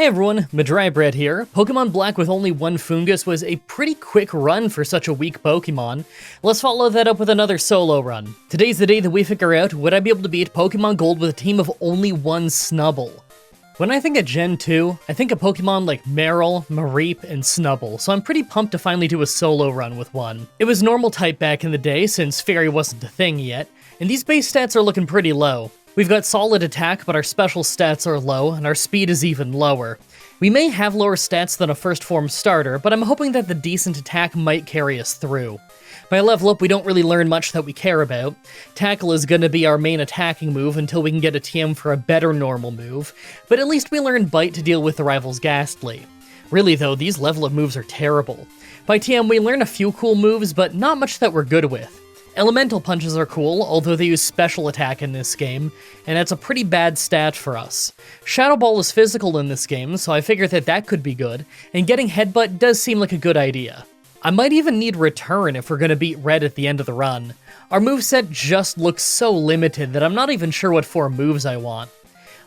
Hey everyone, Mah-Dry-Bread here. Pokemon Black with only one Fungus was a pretty quick run for such a weak Pokemon. Let's follow that up with another solo run. Today's the day that we figure out, would I be able to beat Pokemon Gold with a team of only one Snubbull? When I think of Gen 2, I think of Pokemon like Marill, Mareep, and Snubbull, so I'm pretty pumped to finally do a solo run with one. It was normal type back in the day, since Fairy wasn't a thing yet, and these base stats are looking pretty low. We've got solid attack, but our special stats are low, and our speed is even lower. We may have lower stats than a first form starter, but I'm hoping that the decent attack might carry us through. By level up, we don't really learn much that we care about. Tackle is gonna be our main attacking move until we can get a TM for a better normal move, but at least we learn Bite to deal with the rival's Ghastly. Really though, these level up moves are terrible. By TM, we learn a few cool moves, but not much that we're good with. Elemental punches are cool, although they use special attack in this game, and that's a pretty bad stat for us. Shadow Ball is physical in this game, so I figure that could be good, and getting Headbutt does seem like a good idea. I might even need Return if we're gonna beat Red at the end of the run. Our moveset just looks so limited that I'm not even sure what 4 moves I want.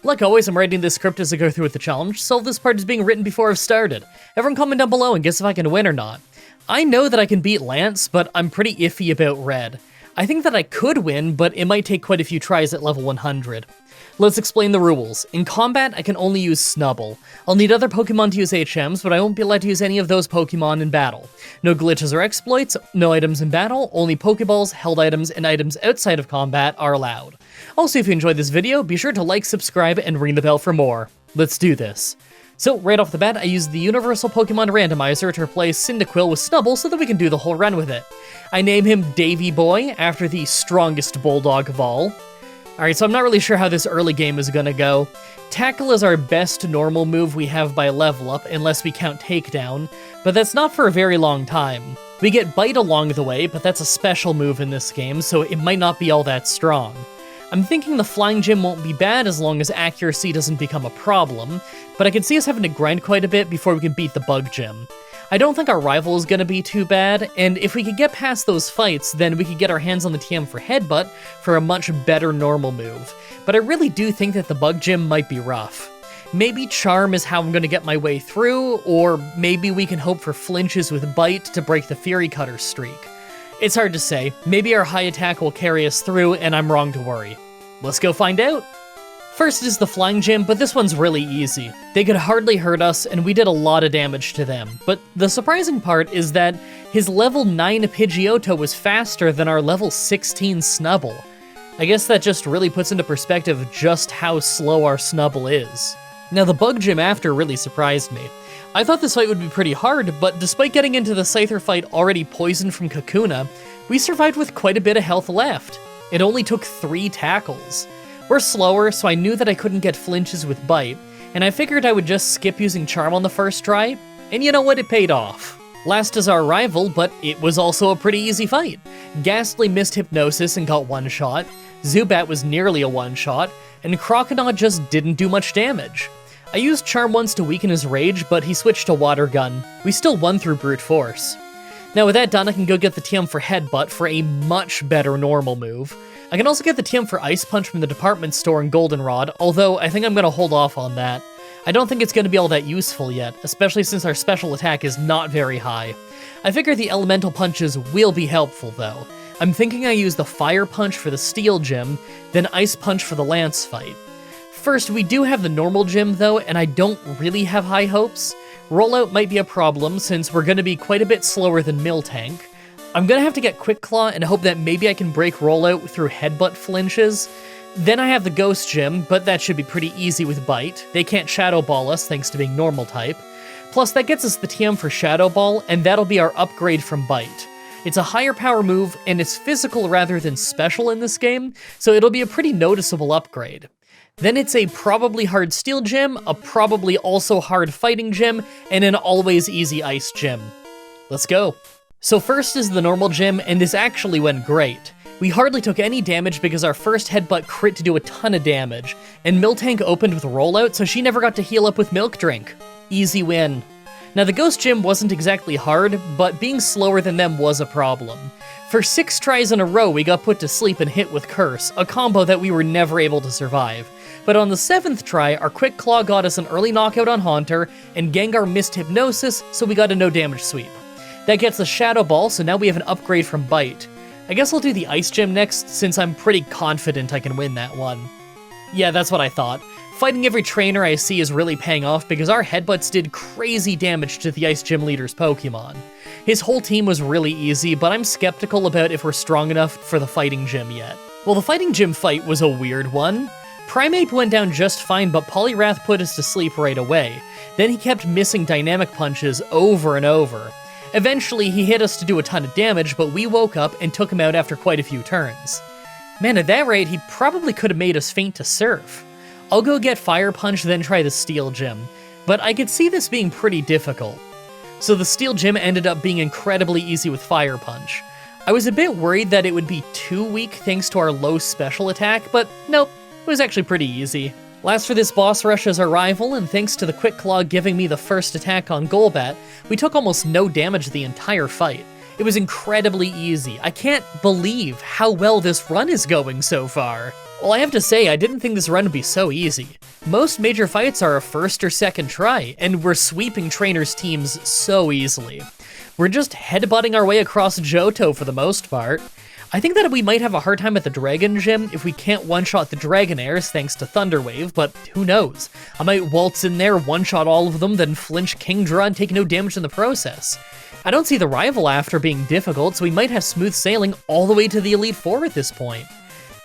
Like always, I'm writing this script as I go through with the challenge, so this part is being written before I've started. Everyone comment down below and guess if I can win or not. I know that I can beat Lance, but I'm pretty iffy about Red. I think that I could win, but it might take quite a few tries at level 100. Let's explain the rules. In combat, I can only use Snubbull. I'll need other Pokemon to use HMs, but I won't be allowed to use any of those Pokemon in battle. No glitches or exploits, no items in battle, only Pokeballs, held items, and items outside of combat are allowed. Also, if you enjoyed this video, be sure to like, subscribe, and ring the bell for more. Let's do this. So, right off the bat, I used the Universal Pokemon Randomizer to replace Cyndaquil with Snubbull so that we can do the whole run with it. I name him Davy Boy, after the strongest Bulldog of all. Alright, so I'm not really sure how this early game is gonna go. Tackle is our best normal move we have by level up, unless we count Takedown, but that's not for a very long time. We get Bite along the way, but that's a special move in this game, so it might not be all that strong. I'm thinking the Flying Gym won't be bad as long as accuracy doesn't become a problem, but I can see us having to grind quite a bit before we can beat the Bug Gym. I don't think our rival is gonna be too bad, and if we could get past those fights, then we could get our hands on the TM for Headbutt for a much better normal move. But I really do think that the Bug Gym might be rough. Maybe Charm is how I'm gonna get my way through, or maybe we can hope for flinches with Bite to break the Fury Cutter streak. It's hard to say. Maybe our high attack will carry us through, and I'm wrong to worry. Let's go find out! First is the Flying Gym, but this one's really easy. They could hardly hurt us, and we did a lot of damage to them. But the surprising part is that his level 9 Pidgeotto was faster than our level 16 Snubbull. I guess that just really puts into perspective just how slow our Snubbull is. Now the Bug Gym after really surprised me. I thought this fight would be pretty hard, but despite getting into the Scyther fight already poisoned from Kakuna, we survived with quite a bit of health left. It only took 3 tackles. We're slower, so I knew that I couldn't get flinches with Bite, and I figured I would just skip using Charm on the first try, and you know what, it paid off. Last is our rival, but it was also a pretty easy fight. Ghastly missed Hypnosis and got one shot, Zubat was nearly a one-shot, and Croconaw just didn't do much damage. I used Charm once to weaken his rage, but he switched to Water Gun. We still won through Brute Force. Now with that done, I can go get the TM for Headbutt for a much better normal move. I can also get the TM for Ice Punch from the department store in Goldenrod, although I think I'm gonna hold off on that. I don't think it's gonna be all that useful yet, especially since our special attack is not very high. I figure the Elemental Punches will be helpful though. I'm thinking I use the Fire Punch for the Steel Gym, then Ice Punch for the Lance fight. First, we do have the normal gym though, and I don't really have high hopes. Rollout might be a problem since we're gonna be quite a bit slower than Miltank. I'm gonna have to get Quick Claw and hope that maybe I can break Rollout through Headbutt flinches. Then I have the Ghost Gym, but that should be pretty easy with Bite. They can't Shadow Ball us thanks to being normal type. Plus that gets us the TM for Shadow Ball, and that'll be our upgrade from Bite. It's a higher power move, and it's physical rather than special in this game, so it'll be a pretty noticeable upgrade. Then it's a probably hard Steel Gym, a probably also hard Fighting Gym, and an always easy Ice Gym. Let's go. So first is the normal gym, and this actually went great. We hardly took any damage because our first Headbutt crit to do a ton of damage, and Miltank opened with Rollout, so she never got to heal up with Milk Drink. Easy win. Now the Ghost Gym wasn't exactly hard, but being slower than them was a problem. For 6 tries in a row, we got put to sleep and hit with Curse, a combo that we were never able to survive. But on the 7th try, our Quick Claw got us an early knockout on Haunter, and Gengar missed Hypnosis, so we got a no damage sweep. That gets us Shadow Ball, so now we have an upgrade from Bite. I guess I'll do the Ice Gym next, since I'm pretty confident I can win that one. Yeah, that's what I thought. Fighting every trainer I see is really paying off because our headbutts did crazy damage to the Ice Gym leader's Pokemon. His whole team was really easy, but I'm skeptical about if we're strong enough for the Fighting Gym yet. Well, the Fighting Gym fight was a weird one. Primeape went down just fine, but Poliwrath put us to sleep right away. Then he kept missing Dynamic Punches over and over. Eventually, he hit us to do a ton of damage, but we woke up and took him out after quite a few turns. Man, at that rate, he probably could have made us faint to Surf. I'll go get Fire Punch, then try the Steel Gym, but I could see this being pretty difficult. So the Steel Gym ended up being incredibly easy with Fire Punch. I was a bit worried that it would be too weak thanks to our low special attack, but nope, it was actually pretty easy. Last for this boss rush is our rival, and thanks to the Quick Claw giving me the first attack on Golbat, we took almost no damage the entire fight. It was incredibly easy. I can't believe how well this run is going so far. Well, I have to say, I didn't think this run would be so easy. Most major fights are a first or second try, and we're sweeping trainers' teams so easily. We're just headbutting our way across Johto for the most part. I think that we might have a hard time at the Dragon Gym if we can't one-shot the Dragonairs thanks to Thunder Wave, but who knows? I might waltz in there, one-shot all of them, then flinch Kingdra and take no damage in the process. I don't see the rival after being difficult, so we might have smooth sailing all the way to the Elite Four at this point.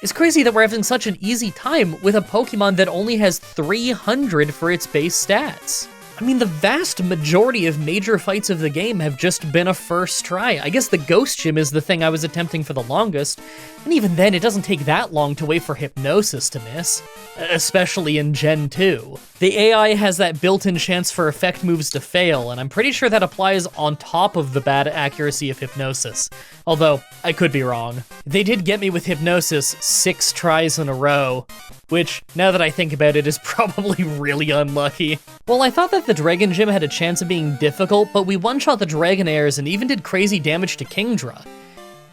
It's crazy that we're having such an easy time with a Pokemon that only has 300 for its base stats. I mean, the vast majority of major fights of the game have just been a first try. I guess the Ghost Gym is the thing I was attempting for the longest, and even then it doesn't take that long to wait for Hypnosis to miss, especially in Gen 2. The AI has that built-in chance for effect moves to fail, and I'm pretty sure that applies on top of the bad accuracy of Hypnosis. Although, I could be wrong. They did get me with Hypnosis 6 tries in a row, which, now that I think about it, is probably really unlucky. Well, I thought that the Dragon Gym had a chance of being difficult, but we one-shot the Dragonairs and even did crazy damage to Kingdra.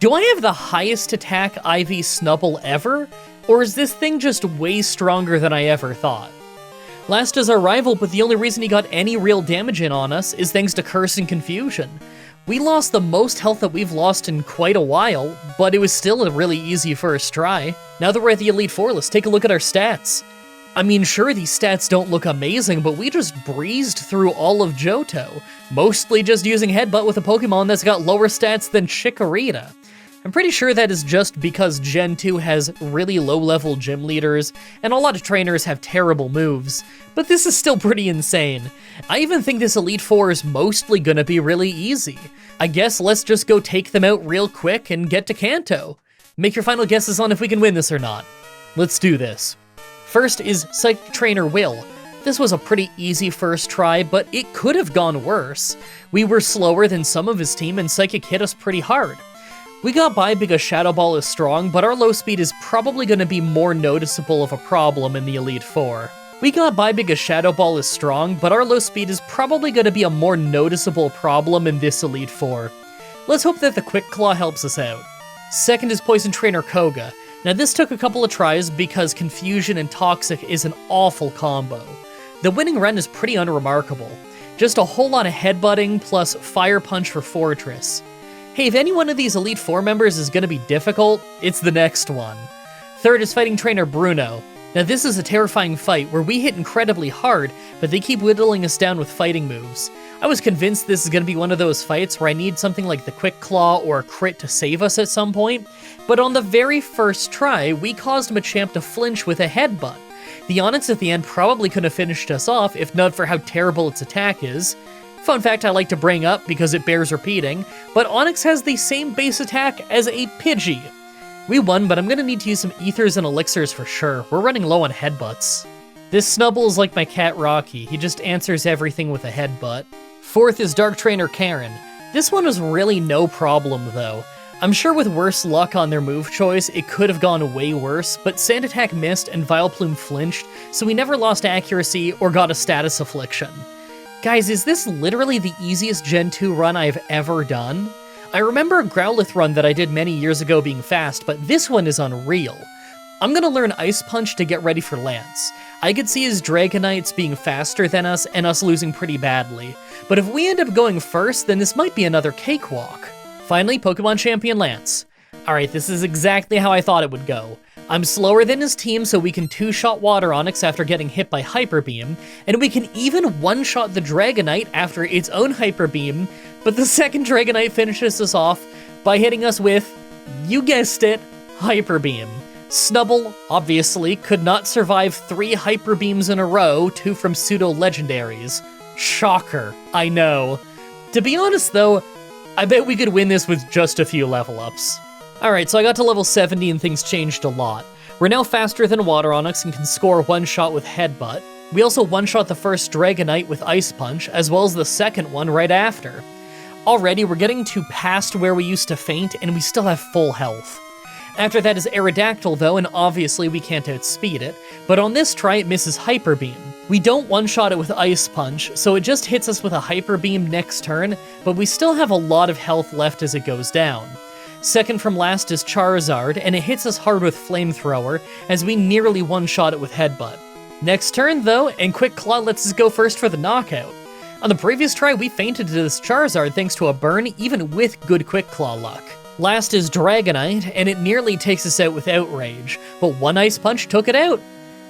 Do I have the highest attack IV Snubbull ever? Or is this thing just way stronger than I ever thought? Last is our rival, but the only reason he got any real damage in on us is thanks to Curse and Confusion. We lost the most health that we've lost in quite a while, but it was still a really easy first try. Now that we're at the Elite Four, let's take a look at our stats. I mean, sure, these stats don't look amazing, but we just breezed through all of Johto, mostly just using Headbutt with a Pokemon that's got lower stats than Chikorita. I'm pretty sure that is just because Gen 2 has really low-level gym leaders, and a lot of trainers have terrible moves, but this is still pretty insane. I even think this Elite Four is mostly gonna be really easy. I guess let's just go take them out real quick and get to Kanto. Make your final guesses on if we can win this or not. Let's do this. First is Psychic Trainer Will. This was a pretty easy first try, but it could have gone worse. We were slower than some of his team, and Psychic hit us pretty hard. We got by because Shadow Ball is strong, but our low speed is probably going to be more noticeable of a problem in the Elite Four. We got by because Shadow Ball is strong, but our low speed is probably going to be a more noticeable problem in this Elite Four. Let's hope that the Quick Claw helps us out. Second is Poison Trainer Koga. Now this took a couple of tries because Confusion and Toxic is an awful combo. The winning run is pretty unremarkable. Just a whole lot of headbutting plus Fire Punch for Fortress. Hey, if any one of these Elite Four members is going to be difficult, it's the next one. Third is Fighting Trainer Bruno. Now this is a terrifying fight where we hit incredibly hard, but they keep whittling us down with fighting moves. I was convinced this is going to be one of those fights where I need something like the Quick Claw or a crit to save us at some point, but on the very first try, we caused Machamp to flinch with a headbutt. The Onix at the end probably could have finished us off if not for how terrible its attack is. Fun fact I like to bring up because it bears repeating, but Onix has the same base attack as a Pidgey. We won, but I'm gonna need to use some ethers and elixirs for sure. We're running low on headbutts. This Snubbull is like my cat Rocky. He just answers everything with a headbutt. Fourth is Dark Trainer Karen. This one was really no problem though. I'm sure with worse luck on their move choice, it could have gone way worse, but Sand Attack missed and Vileplume flinched, so we never lost accuracy or got a status affliction. Guys, is this literally the easiest Gen 2 run I've ever done? I remember a Growlithe run that I did many years ago being fast, but this one is unreal. I'm gonna learn Ice Punch to get ready for Lance. I could see his Dragonites being faster than us and us losing pretty badly, but if we end up going first, then this might be another cakewalk. Finally, Pokemon Champion Lance. Alright, this is exactly how I thought it would go. I'm slower than his team, so we can two-shot Water Onix after getting hit by Hyper Beam, and we can even one-shot the Dragonite after its own Hyper Beam, but the second Dragonite finishes us off by hitting us with, you guessed it, Hyper Beam. Snubbull, obviously, could not survive 3 Hyper Beams in a row, 2 from pseudo-legendaries. Shocker, I know. To be honest though, I bet we could win this with just a few level ups. Alright, so I got to level 70 and things changed a lot. We're now faster than Water Onix and can score one shot with Headbutt. We also one-shot the first Dragonite with Ice Punch, as well as the second one right after. Already, we're getting to past where we used to faint, and we still have full health. After that is Aerodactyl though, and obviously we can't outspeed it, but on this try it misses Hyper Beam. We don't one-shot it with Ice Punch, so it just hits us with a Hyper Beam next turn, but we still have a lot of health left as it goes down. Second from last is Charizard, and it hits us hard with Flamethrower, as we nearly one-shot it with Headbutt. Next turn though, and Quick Claw lets us go first for the knockout. On the previous try, we fainted to this Charizard thanks to a burn, even with good Quick Claw luck. Last is Dragonite, and it nearly takes us out with Outrage, but one Ice Punch took it out.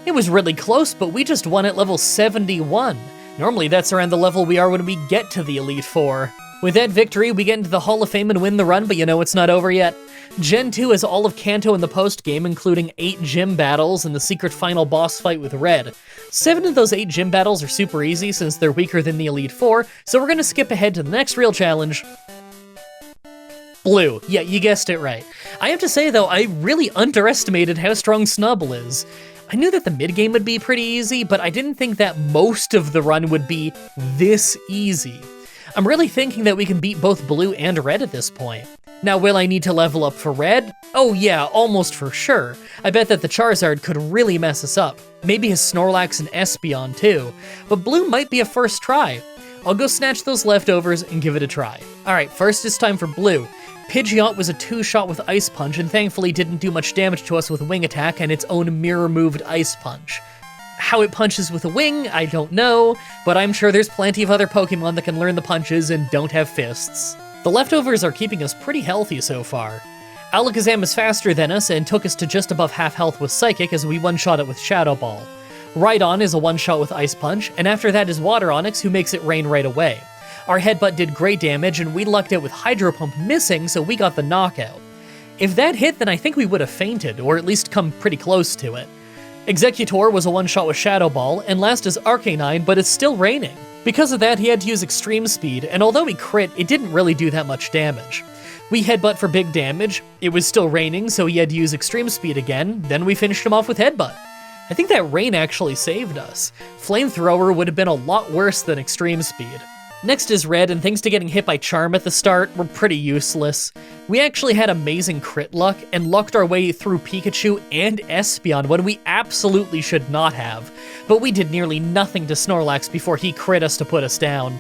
It was really close, but we just won at level 71. Normally that's around the level we are when we get to the Elite Four. With that victory, we get into the Hall of Fame and win the run, but you know it's not over yet. Gen 2 has all of Kanto in the post-game, including 8 gym battles and the secret final boss fight with Red. 7 of those 8 gym battles are super easy since they're weaker than the Elite Four, so we're gonna skip ahead to the next real challenge. Blue. Yeah, you guessed it right. I have to say though, I really underestimated how strong Snubbull is. I knew that the mid-game would be pretty easy, but I didn't think that most of the run would be this easy. I'm really thinking that we can beat both Blue and Red at this point. Now, will I need to level up for Red? Oh yeah, almost for sure. I bet that the Charizard could really mess us up. Maybe his Snorlax and Espeon too, but Blue might be a first try. I'll go snatch those leftovers and give it a try. Alright, first it's time for Blue. Pidgeot was a 2-shot with Ice Punch and thankfully didn't do much damage to us with Wing Attack and its own mirror-moved Ice Punch. How it punches with a wing, I don't know, but I'm sure there's plenty of other Pokemon that can learn the punches and don't have fists. The leftovers are keeping us pretty healthy so far. Alakazam is faster than us and took us to just above half health with Psychic as we one-shot it with Shadow Ball. Rhydon is a one-shot with Ice Punch, and after that is Water Onix who makes it rain right away. Our Headbutt did great damage and we lucked out with Hydro Pump missing, so we got the knockout. If that hit, then I think we would have fainted, or at least come pretty close to it. Executor was a one-shot with Shadow Ball, and last is Arcanine, but it's still raining. Because of that, he had to use Extreme Speed, and although he crit, it didn't really do that much damage. We Headbutt for big damage, it was still raining, so he had to use Extreme Speed again, then we finished him off with Headbutt. I think that rain actually saved us. Flamethrower would have been a lot worse than Extreme Speed. Next is Red, and thanks to getting hit by Charm at the start, we're pretty useless. We actually had amazing crit luck, and lucked our way through Pikachu and Espeon when we absolutely should not have, but we did nearly nothing to Snorlax before he crit us to put us down.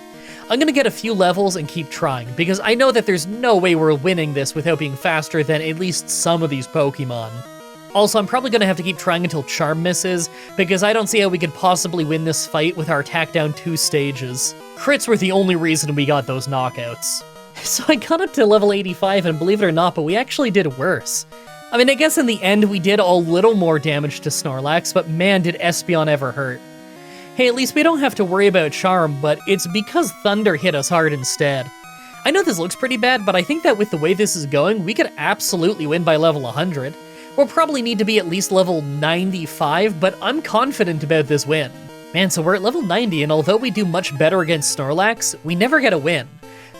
I'm gonna get a few levels and keep trying, because I know that there's no way we're winning this without being faster than at least some of these Pokemon. Also, I'm probably gonna have to keep trying until Charm misses, because I don't see how we could possibly win this fight with our attack down 2 stages. Crits were the only reason we got those knockouts. So I got up to level 85, and believe it or not, but we actually did worse. I mean, I guess in the end we did a little more damage to Snorlax, but man did Espeon ever hurt. Hey, at least we don't have to worry about Charm, but it's because Thunder hit us hard instead. I know this looks pretty bad, but I think that with the way this is going, we could absolutely win by level 100. We'll probably need to be at least level 95, but I'm confident about this win. Man, so we're at level 90, and although we do much better against Snorlax, we never get a win.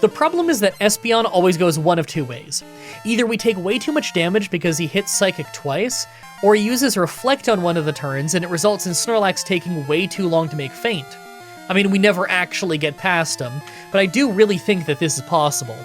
The problem is that Espeon always goes one of two ways. Either we take way too much damage because he hits Psychic twice, or he uses Reflect on one of the turns and it results in Snorlax taking way too long to make Feint. I mean, we never actually get past him, but I do really think that this is possible.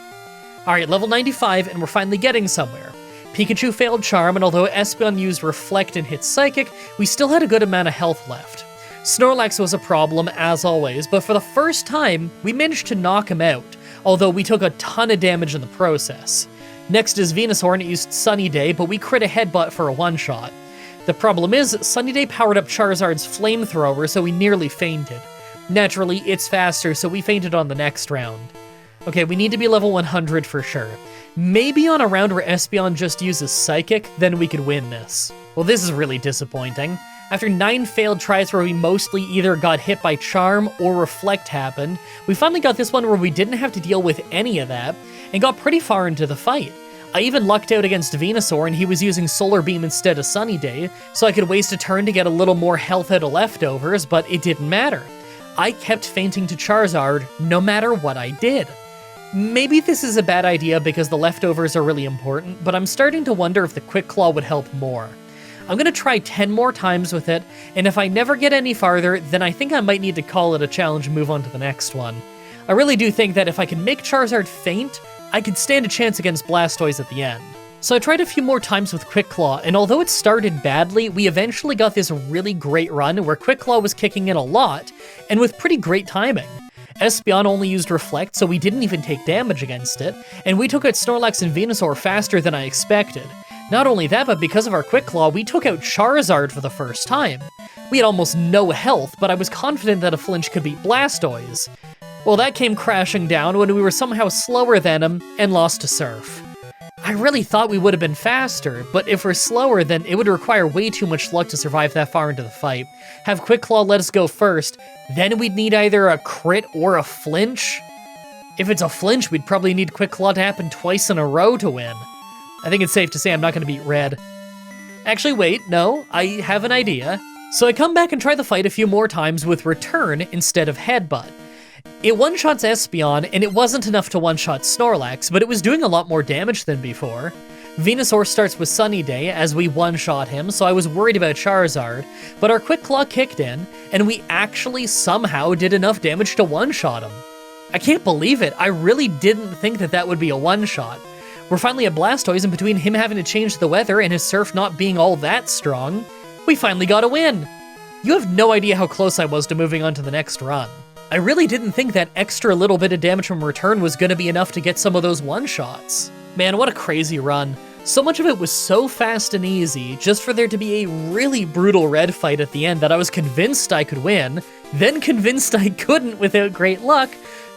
Alright, level 95, and we're finally getting somewhere. Pikachu failed Charm, and although Espeon used Reflect and hit Psychic, we still had a good amount of health left. Snorlax was a problem, as always, but for the first time, we managed to knock him out, although we took a ton of damage in the process. Next is Venusaur, and it used Sunny Day, but we crit a headbutt for a one-shot. The problem is, Sunny Day powered up Charizard's Flamethrower, so we nearly fainted. Naturally, it's faster, so we fainted on the next round. Okay, we need to be level 100 for sure. Maybe on a round where Espeon just uses Psychic, then we could win this. Well, this is really disappointing. After 9 failed tries where we mostly either got hit by Charm or Reflect happened, we finally got this one where we didn't have to deal with any of that, and got pretty far into the fight. I even lucked out against Venusaur and he was using Solar Beam instead of Sunny Day, so I could waste a turn to get a little more health out of leftovers, but it didn't matter. I kept fainting to Charizard no matter what I did. Maybe this is a bad idea because the leftovers are really important, but I'm starting to wonder if the Quick Claw would help more. I'm gonna try 10 more times with it, and if I never get any farther, then I think I might need to call it a challenge and move on to the next one. I really do think that if I can make Charizard faint, I could stand a chance against Blastoise at the end. So I tried a few more times with Quick Claw, and although it started badly, we eventually got this really great run where Quick Claw was kicking in a lot, and with pretty great timing. Espeon only used Reflect, so we didn't even take damage against it, and we took out Snorlax and Venusaur faster than I expected. Not only that, but because of our Quick Claw, we took out Charizard for the first time. We had almost no health, but I was confident that a flinch could beat Blastoise. Well, that came crashing down when we were somehow slower than him and lost to Surf. I really thought we would have been faster, but if we're slower, then it would require way too much luck to survive that far into the fight. Have Quick Claw let us go first, then we'd need either a crit or a flinch. If it's a flinch, we'd probably need Quick Claw to happen twice in a row to win. I think it's safe to say I'm not going to beat Red. Actually, wait, no, I have an idea. So I come back and try the fight a few more times with Return instead of Headbutt. It one-shots Espeon, and it wasn't enough to one-shot Snorlax, but it was doing a lot more damage than before. Venusaur starts with Sunny Day as we one-shot him, so I was worried about Charizard, but our Quick Claw kicked in, and we actually somehow did enough damage to one-shot him. I can't believe it, I really didn't think that that would be a one-shot. We're finally at Blastoise, and between him having to change the weather and his Surf not being all that strong, we finally got a win! You have no idea how close I was to moving on to the next run. I really didn't think that extra little bit of damage from Return was gonna be enough to get some of those one-shots. Man, what a crazy run. So much of it was so fast and easy, just for there to be a really brutal Red fight at the end that I was convinced I could win, then convinced I couldn't without great luck,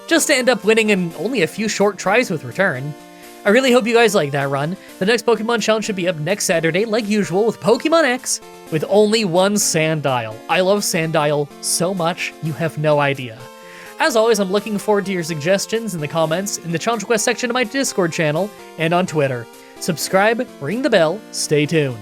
just to end up winning in only a few short tries with Return. I really hope you guys like that run. The next Pokemon Challenge should be up next Saturday, like usual, with Pokemon X, with only one Sandile. I love Sandile so much, you have no idea. As always, I'm looking forward to your suggestions in the comments, in the challenge request section of my Discord channel, and on Twitter. Subscribe, ring the bell, stay tuned.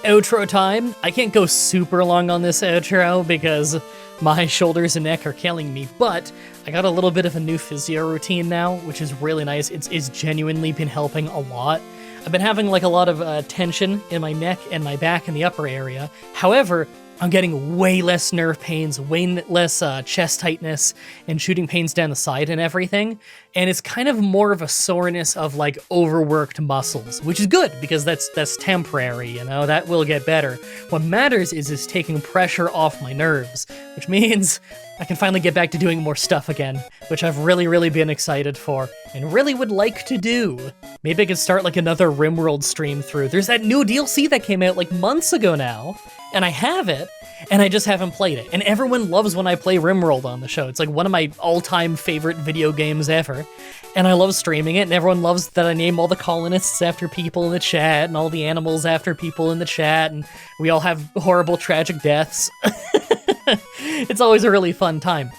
Outro time. I can't go super long on this outro because my shoulders and neck are killing me, but I got a little bit of a new physio routine now, which is really nice. It's genuinely been helping a lot. I've been having like a lot of tension in my neck and my back in the upper area. However, I'm getting way less nerve pains, way less chest tightness, and shooting pains down the side and everything. And it's kind of more of a soreness of like overworked muscles, which is good because that's temporary, you know, that will get better. What matters is taking pressure off my nerves, which means I can finally get back to doing more stuff again, which I've really been excited for and really would like to do. Maybe I could start like another RimWorld stream through. There's that new DLC that came out like months ago now, and I have it, and I just haven't played it. And everyone loves when I play RimWorld on the show. It's like one of my all-time favorite video games ever. And I love streaming it, and everyone loves that I name all the colonists after people in the chat, and all the animals after people in the chat, and we all have horrible, tragic deaths. It's always a really fun time.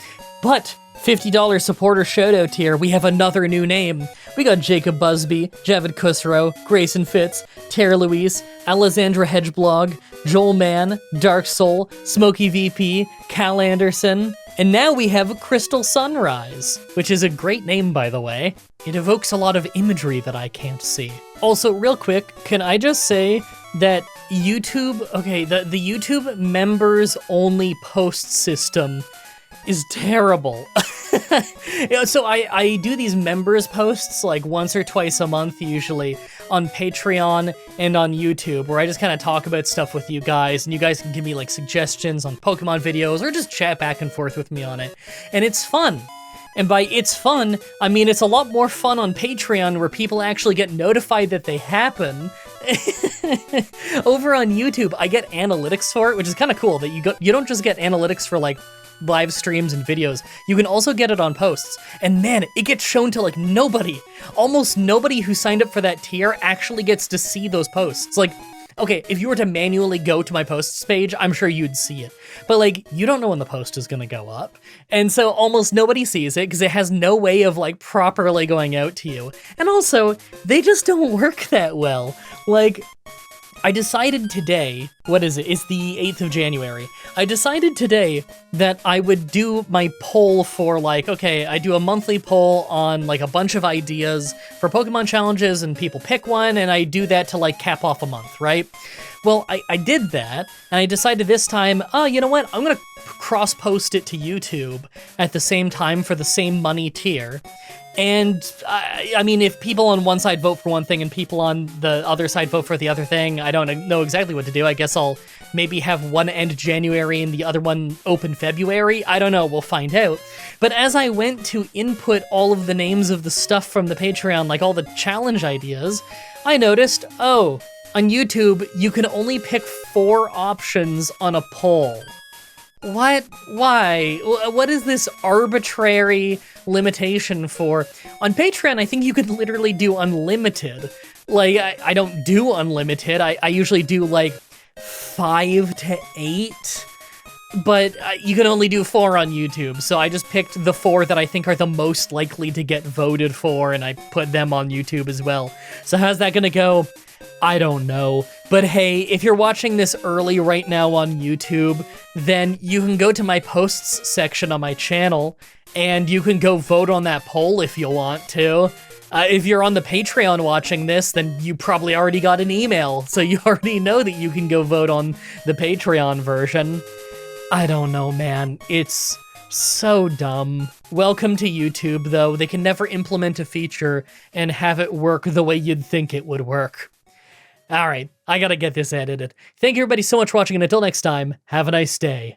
But $50 supporter shoutout tier, we have another new name. We got Jacob Busby, Javid Kusro, Grayson Fitz, Tara Louise, Alessandra Hedgeblog, Joel Mann, Dark Soul, Smokey VP, Cal Anderson, and now we have Crystal Sunrise, which is a great name, by the way. It evokes a lot of imagery that I can't see. Also, real quick, can I just say that YouTube, okay, the YouTube members only post system is terrible. So I do these members posts like once or twice a month usually on Patreon and on YouTube, where I just kind of talk about stuff with you guys, and you guys can give me like suggestions on Pokemon videos, or just chat back and forth with me on it. And it's fun. And by it's fun, I mean it's a lot more fun on Patreon, where people actually get notified that they happen. Over on YouTube, I get analytics for it, which is kind of cool that you don't just get analytics for like live streams and videos, you can also get it on posts. And man, it gets shown to like nobody. Almost nobody who signed up for that tier actually gets to see those posts. Like, okay, if you were to manually go to my posts page, I'm sure you'd see it. But like, you don't know when the post is gonna go up. And so almost nobody sees it because it has no way of like properly going out to you. And also, they just don't work that well. Like, I decided today, what is it? It's the 8th of January. I decided today that I would do my poll for like, okay, I do a monthly poll on like a bunch of ideas for Pokemon challenges and people pick one, and I do that to like cap off a month, right? Well, I did that, and I decided this time, oh, you know what? I'm gonna cross-post it to YouTube at the same time for the same money tier. And, I mean, if people on one side vote for one thing and people on the other side vote for the other thing, I don't know exactly what to do. I guess I'll maybe have one end January and the other one open February. I don't know, we'll find out. But as I went to input all of the names of the stuff from the Patreon, like all the challenge ideas, I noticed, oh, on YouTube, you can only pick 4 options on a poll. What? Why? What is this arbitrary limitation for? On Patreon, I think you could literally do unlimited. Like, I don't do unlimited. I usually do like 5 to 8, but you can only do 4 on YouTube. So I just picked the 4 that I think are the most likely to get voted for, and I put them on YouTube as well. So how's that gonna go? I don't know. But hey, if you're watching this early right now on YouTube, then you can go to my posts section on my channel, and you can go vote on that poll if you want to. If you're on the Patreon watching this, then you probably already got an email, so you already know that you can go vote on the Patreon version. I don't know, man. It's so dumb. Welcome to YouTube, though. They can never implement a feature and have it work the way you'd think it would work. All right, I gotta get this edited. Thank you everybody so much for watching, and until next time, have a nice day.